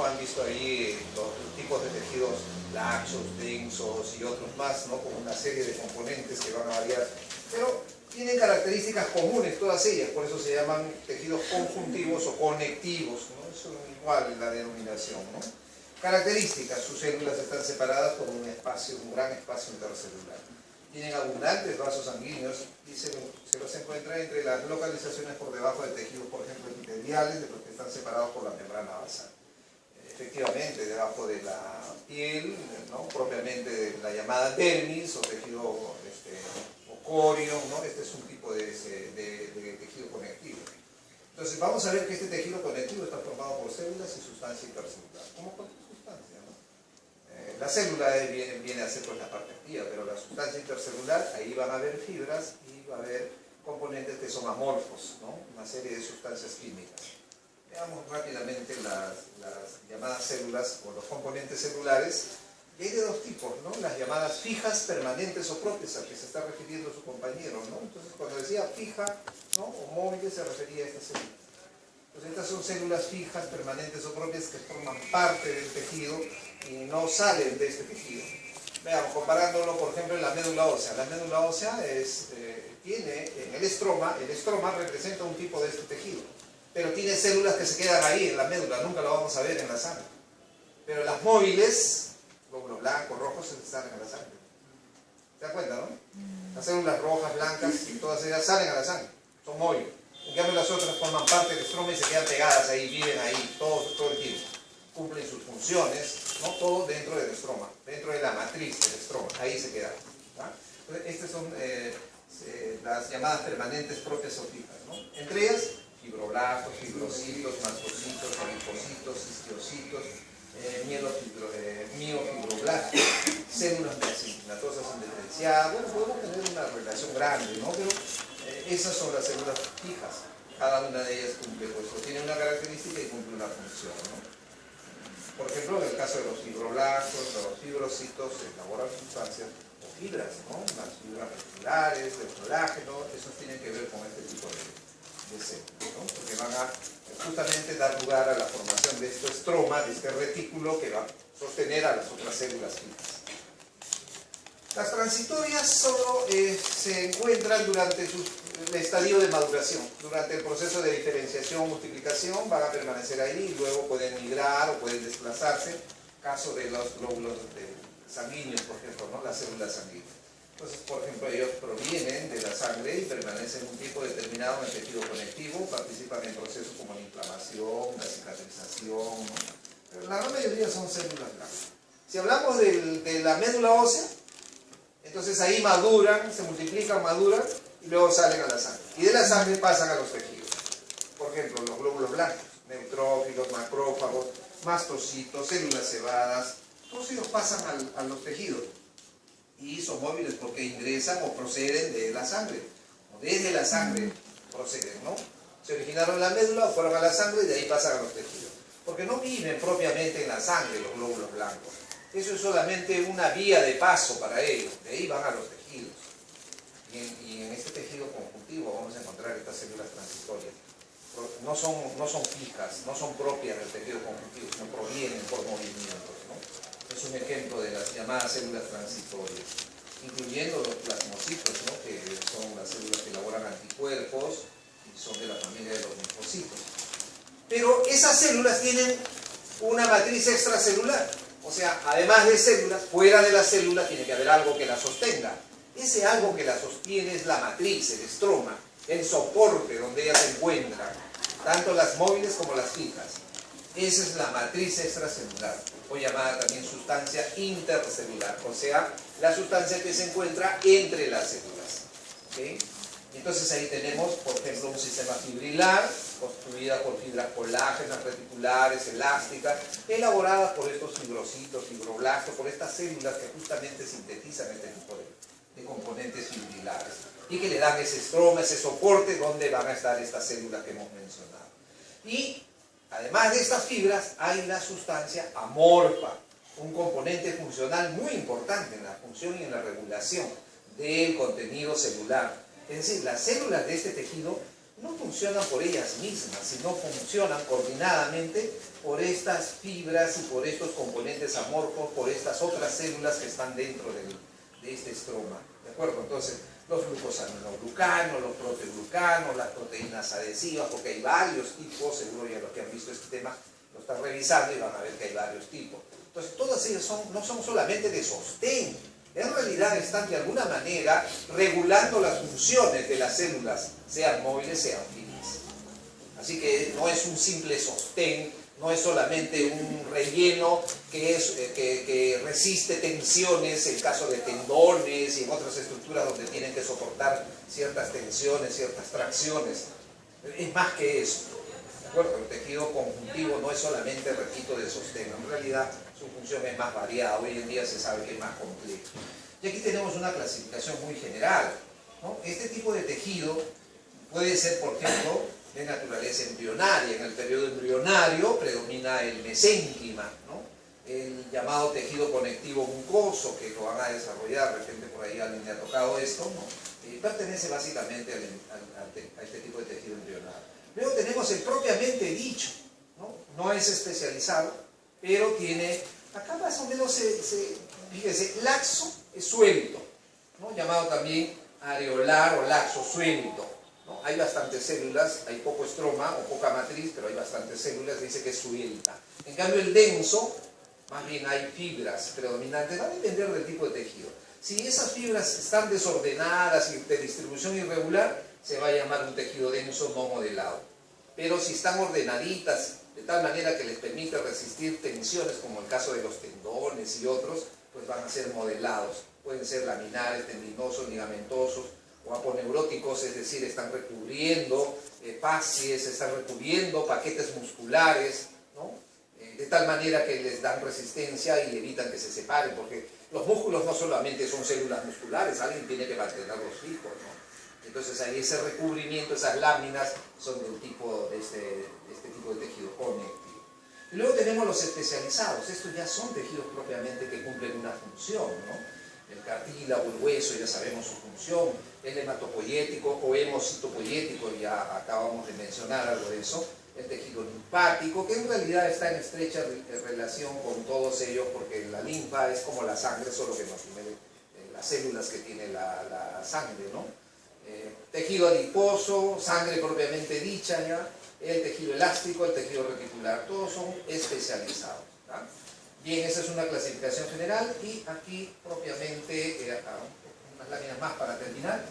¿no? Han visto ahí los tipos de tejidos laxos, densos y otros más, ¿no? Con una serie de componentes que van a variar, pero tienen características comunes todas ellas, por eso se llaman tejidos conjuntivos o conectivos, ¿no? Eso es igual la denominación, ¿no? Características: sus células están separadas por un espacio, un gran espacio intercelular. Tienen abundantes vasos sanguíneos y se los encuentra entre las localizaciones por debajo de tejidos, por ejemplo, epiteliales, de los que están separados por la membrana basal. Efectivamente, debajo de la piel, ¿no? Propiamente de la llamada dermis o tejido corio, ¿no? Este es un tipo de tejido conectivo. Entonces vamos a ver que este tejido conectivo está formado por células y sustancia intercelular. ¿Cómo cualquier sustancia, ¿no? La célula viene a ser pues la parte activa, pero la sustancia intercelular, ahí van a haber fibras y va a haber componentes que son amorfos, ¿no? Una serie de sustancias químicas. Veamos rápidamente las llamadas células o los componentes celulares. Y hay de dos tipos, ¿no? Las llamadas fijas, permanentes o propias, a que se está refiriendo su compañero, ¿no? Entonces, cuando decía fija, ¿no? O móvil, se refería a estas células. Entonces, estas son células fijas, permanentes o propias que forman parte del tejido y no salen de este tejido. Veamos, comparándolo, por ejemplo, en la médula ósea. La médula ósea tiene en el estroma representa un tipo de este tejido, pero tiene células que se quedan ahí en la médula, nunca lo vamos a ver en la sangre. Pero las móviles, glóbulos blancos, rojos, se salen a la sangre. ¿Se dan cuenta, no? Las células rojas, blancas, todas ellas salen a la sangre, son móviles. En cambio, las otras forman parte del estroma y se quedan pegadas ahí, viven ahí todo el tiempo. Cumplen sus funciones, ¿no? Todo dentro del estroma, dentro de la matriz del estroma, ahí se quedan. Entonces, estas son las llamadas permanentes propias o fijas, ¿no? Entre ellas, fibroblastos, fibrocitos, mastocitos, adipocitos, histiocitos, miofibroblastos, células mesenquimatosas indiferenciadas. Bueno, podemos tener una relación grande, ¿no? Pero esas son las células fijas. Cada una de ellas cumple, pues, tiene una característica y cumple una función, ¿no? Por ejemplo, en el caso de los fibroblastos, los fibrocitos elaboran sustancias o fibras, ¿no? Las fibras reticulares, del colágeno, esos tienen que ver con este tipo de células, ¿no? Porque van a justamente dar lugar a la formación de este estroma, de este retículo que va a sostener a las otras células fijas. Las transitorias solo se encuentran durante el estadio de maduración. Durante el proceso de diferenciación o multiplicación van a permanecer ahí y luego pueden migrar o pueden desplazarse. Caso de los glóbulos sanguíneos, por ejemplo, ¿no? Las células sanguíneas. Entonces, por ejemplo, ellos provienen de la sangre y permanecen un tiempo determinado en el tejido conectivo, participan en procesos como la inflamación, la cicatrización, ¿no? Pero la gran mayoría son células blancas. Si hablamos de la médula ósea, entonces ahí maduran, se multiplican, maduran y luego salen a la sangre. Y de la sangre pasan a los tejidos. Por ejemplo, los glóbulos blancos, neutrófilos, macrófagos, mastocitos, células cebadas, todos ellos pasan a los tejidos. Y son móviles porque ingresan o proceden de la sangre. O desde la sangre proceden, ¿no? Se originaron en la médula o fueron a la sangre y de ahí pasan a los tejidos. Porque no viven propiamente en la sangre los glóbulos blancos. Eso es solamente una vía de paso para ellos. De ahí van a los tejidos. Y en este tejido conjuntivo vamos a encontrar estas células transitorias. No son fijas, no son propias del tejido conjuntivo, sino provienen por movimientos, ¿no? Es un ejemplo de las llamadas células transitorias, incluyendo los plasmocitos, ¿no? Que son las células que elaboran anticuerpos y son de la familia de los linfocitos. Pero esas células tienen una matriz extracelular. O sea, además de células, fuera de la célula tiene que haber algo que la sostenga. Ese algo que la sostiene es la matriz, el estroma, el soporte donde ella se encuentra, tanto las móviles como las fijas. Esa es la matriz extracelular, o llamada también sustancia intercelular, o sea, la sustancia que se encuentra entre las células. ¿Okay? Entonces ahí tenemos, por ejemplo, un sistema fibrilar, construida por fibras colágenas, reticulares, elásticas, elaboradas por estos fibrocitos, fibroblastos, por estas células que justamente sintetizan este tipo de componentes fibrilares y que le dan ese estroma, ese soporte donde van a estar estas células que hemos mencionado. Y además de estas fibras hay la sustancia amorfa, un componente funcional muy importante en la función y en la regulación del contenido celular. Es decir, las células de este tejido no funcionan por ellas mismas, sino funcionan coordinadamente por estas fibras y por estos componentes amorfos, por estas otras células que están dentro de este estroma. ¿De acuerdo? Entonces, los glucosaminoglucanos, los proteoglucanos, las proteínas adhesivas, porque hay varios tipos, seguro ya los que han visto este tema lo están revisando y van a ver que hay varios tipos. Entonces, todas ellas no son solamente de sostén, en realidad están de alguna manera regulando las funciones de las células, sean móviles, sean fijas. Así que no es un simple sostén, no es solamente un relleno que resiste tensiones en caso de tendones y en otras estructuras donde tienen que soportar ciertas tensiones, ciertas tracciones. Es más que eso. ¿De acuerdo? El tejido conjuntivo no es solamente, repito, de sostén. En realidad su función es más variada. Hoy en día se sabe que es más complejo. Y aquí tenemos una clasificación muy general, ¿no? Este tipo de tejido puede ser, por ejemplo, de naturaleza embrionaria. En el periodo embrionario predomina el mesénquima, ¿no? El llamado tejido conectivo mucoso, que lo van a desarrollar, de repente por ahí alguien le ha tocado esto, ¿no? Pertenece básicamente a este tipo de tejido embrionario. Luego tenemos el propiamente dicho, ¿no? No es especializado, pero tiene, acá más o menos fíjese, laxo es suelto, ¿no? Llamado también areolar o laxo suelto, ¿no? Hay bastantes células, hay poco estroma o poca matriz, pero hay bastantes células, dice que es suelta. En cambio el denso, más bien hay fibras predominantes, va a depender del tipo de tejido. Si esas fibras están desordenadas y de distribución irregular, se va a llamar un tejido denso no modelado. Pero si están ordenaditas, de tal manera que les permite resistir tensiones, como el caso de los tendones y otros, pues van a ser modelados. Pueden ser laminares, tendinosos, ligamentosos o aponeuróticos, es decir, están recubriendo fascies, están recubriendo paquetes musculares, ¿no? De tal manera que les dan resistencia y evitan que se separen, porque los músculos no solamente son células musculares, alguien tiene que mantenerlos fijos, ¿no? Entonces ahí ese recubrimiento, esas láminas son del tipo de este tipo de tejido conectivo. Y luego tenemos los especializados. Estos ya son tejidos propiamente que cumplen una función, ¿no? El cartílago, el hueso, ya sabemos su función. El hematopoyético o hemocitopoyético, ya acabamos de mencionar algo de eso. El tejido linfático, que en realidad está en estrecha relación con todos ellos, porque la linfa es como la sangre, solo que no tiene las células que tiene la sangre, ¿no? Tejido adiposo, sangre propiamente dicha, ¿ya? El tejido elástico, el tejido reticular, todos son especializados, ¿ya? Bien, esa es una clasificación general y aquí propiamente, unas láminas más para terminar.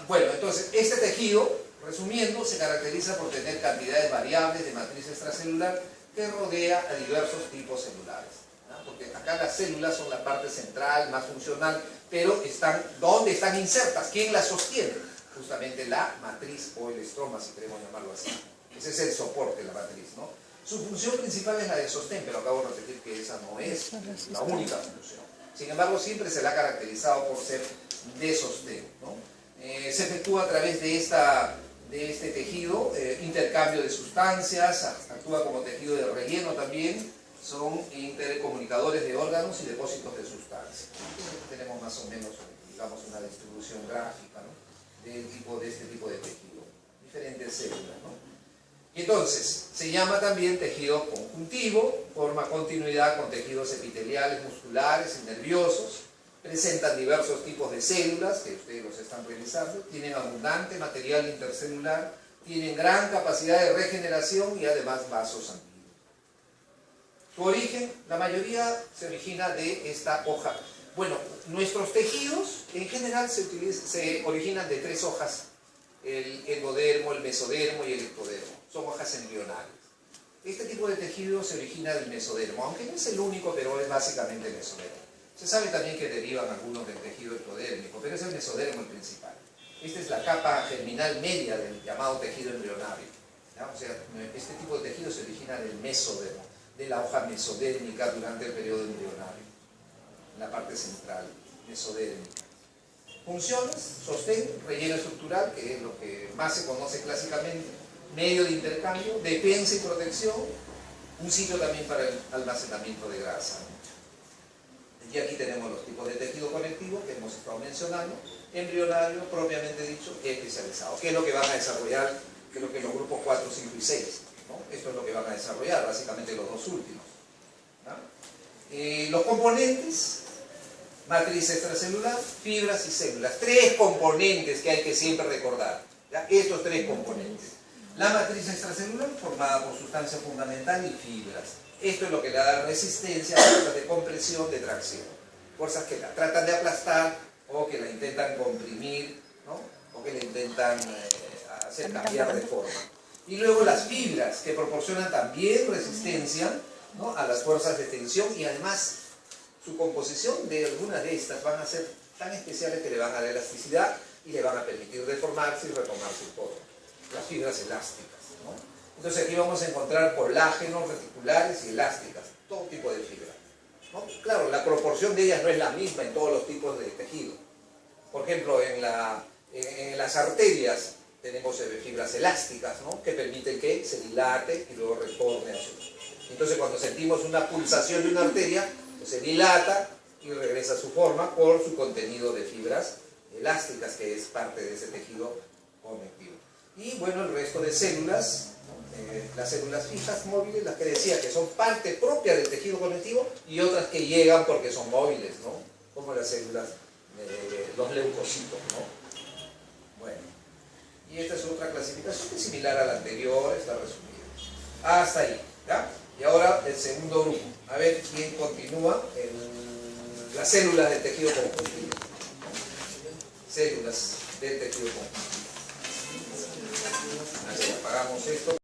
Bueno, entonces este tejido, resumiendo, se caracteriza por tener cantidades variables de matriz extracelular que rodea a diversos tipos celulares, ¿no? Porque acá las células son la parte central, más funcional, pero ¿dónde están insertas? ¿Quién las sostiene? Justamente la matriz o el estroma, si queremos llamarlo así. Ese es el soporte de la matriz, ¿no? Su función principal es la de sostén, pero acabo de repetir que esa no es la única función. Sin embargo, siempre se la ha caracterizado por ser de sostén, ¿no? Se efectúa a través de este tejido, intercambio de sustancias, actúa como tejido de relleno también, son intercomunicadores de órganos y depósitos de sustancias. Tenemos más o menos, digamos, una distribución gráfica, ¿no? De este tipo de tejido, diferentes células, ¿no? Y entonces, se llama también tejido conjuntivo, forma continuidad con tejidos epiteliales, musculares y nerviosos, presentan diversos tipos de células, que ustedes los están revisando, tienen abundante material intercelular, tienen gran capacidad de regeneración y además vasos sanguíneos. Su origen, la mayoría se origina de esta hoja. Bueno, nuestros tejidos en general se originan de 3 hojas, el endodermo, el mesodermo y el ectodermo. Son hojas embrionales. Este tipo de tejido se origina del mesodermo, aunque no es el único, pero es básicamente el mesodermo. Se sabe también que derivan algunos del tejido ectodérmico, pero es el mesodermo el principal. Esta es la capa germinal media del llamado tejido embrionario, ¿ya? O sea, este tipo de tejido se origina del mesodermo, de la hoja mesodérmica durante el periodo embrionario, en la parte central, mesodérmica. Funciones: sostén, relleno estructural, que es lo que más se conoce clásicamente, medio de intercambio, defensa y protección, un sitio también para el almacenamiento de grasa. Y aquí tenemos los tipos de tejido conectivo que hemos estado mencionando: embrionario, propiamente dicho, especializado, que es lo que van a desarrollar creo que los grupos 4, 5 y 6, ¿no? Esto es lo que van a desarrollar, básicamente los dos últimos, ¿no? Los componentes, matriz extracelular, fibras y células. Tres componentes que hay que siempre recordar, ¿ya? Estos tres componentes. La matriz extracelular formada por sustancia fundamental y fibras. Esto es lo que le da resistencia a fuerzas de compresión, de tracción. Fuerzas que la tratan de aplastar o que la intentan comprimir, ¿no? O que la intentan hacer cambiar de forma. Y luego las fibras, que proporcionan también resistencia, ¿no? A las fuerzas de tensión, y además su composición de algunas de estas van a ser tan especiales que le van a dar elasticidad y le van a permitir deformarse y retomar su forma. Las fibras elásticas, ¿no? Entonces aquí vamos a encontrar colágenos, reticulares y elásticas, todo tipo de fibra, ¿no? Claro, la proporción de ellas no es la misma en todos los tipos de tejido. Por ejemplo, en las arterias tenemos fibras elásticas, ¿no? Que permiten que se dilate y luego retorne a su... Entonces cuando sentimos una pulsación de una arteria, pues se dilata y regresa a su forma por su contenido de fibras elásticas, que es parte de ese tejido conectivo. Y bueno, el resto de células, las células fijas móviles, las que decía que son parte propia del tejido conectivo, y otras que llegan porque son móviles, ¿no? Como las células, los leucocitos, ¿no? Bueno, y esta es otra clasificación que es similar a la anterior, está resumida. Hasta ahí, ¿ya? Y ahora el segundo grupo. A ver quién continúa en las células del tejido conjuntivo. Células del tejido conjuntivo. Así apagamos esto.